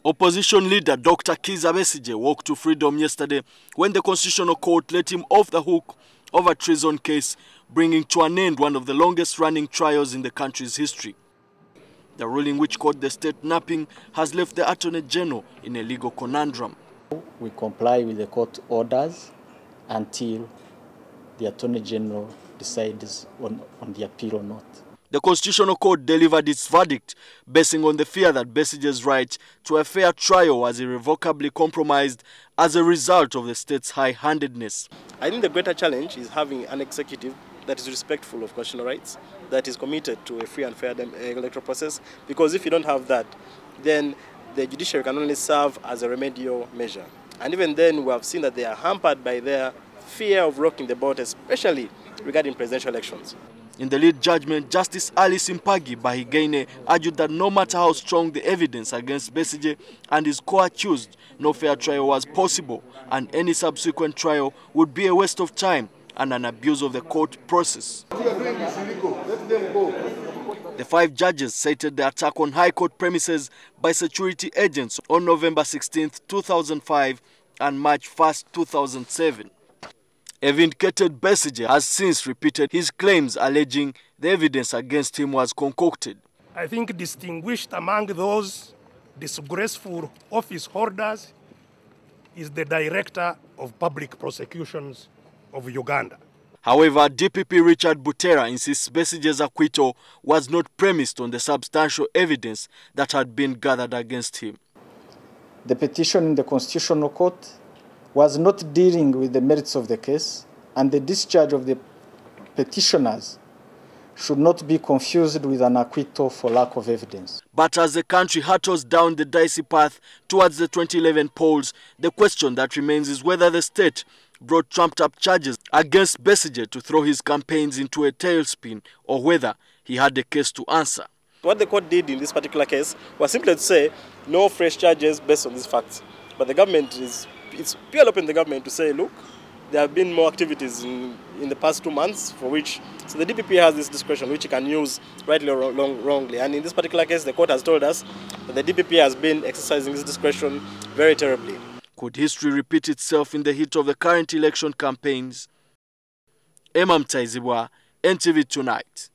Opposition leader Dr. Kiiza Besigye walked to freedom yesterday when the Constitutional Court let him off the hook over treason case, bringing to an end one of the longest-running trials in the country's history. The ruling, which caught the state napping, has left the Attorney General in a legal conundrum. We comply with the court orders until the Attorney General decides on the appeal or not. The Constitutional Court delivered its verdict basing on the fear that Besigye's right to a fair trial was irrevocably compromised as a result of the state's high-handedness. I think the greater challenge is having an executive that is respectful of constitutional rights, that is committed to a free and fair electoral process, because if you don't have that, then the judiciary can only serve as a remedial measure. And even then, we have seen that they are hampered by their fear of rocking the boat, especially regarding presidential elections. In the lead judgment, Justice Alice Bahigene argued that no matter how strong the evidence against Besigye and his co-accused, no fair trial was possible, and any subsequent trial would be a waste of time and an abuse of the court process. The 5 judges cited the attack on High Court premises by security agents on November 16, 2005 and March 1, 2007. A vindicated Besigye has since repeated his claims, alleging the evidence against him was concocted. I think distinguished among those disgraceful office holders is the Director of Public Prosecutions of Uganda. However, DPP Richard Butera insists Besigye's acquittal was not premised on the substantial evidence that had been gathered against him. The petition in the Constitutional Court was not dealing with the merits of the case, and the discharge of the petitioners should not be confused with an acquittal for lack of evidence. But as the country hurtles down the dicey path towards the 2011 polls, the question that remains is whether the state brought trumped-up charges against Besigye to throw his campaigns into a tailspin, or whether he had a case to answer. What the court did in this particular case was simply to say no fresh charges based on these facts. But the government it's purely open to the government to say, look, there have been more activities in the past 2 months for which, so the DPP has this discretion which it can use rightly or wrongly. And in this particular case, the court has told us that the DPP has been exercising this discretion very terribly. Could history repeat itself in the heat of the current election campaigns? Emam Taizibwa, NTV Tonight.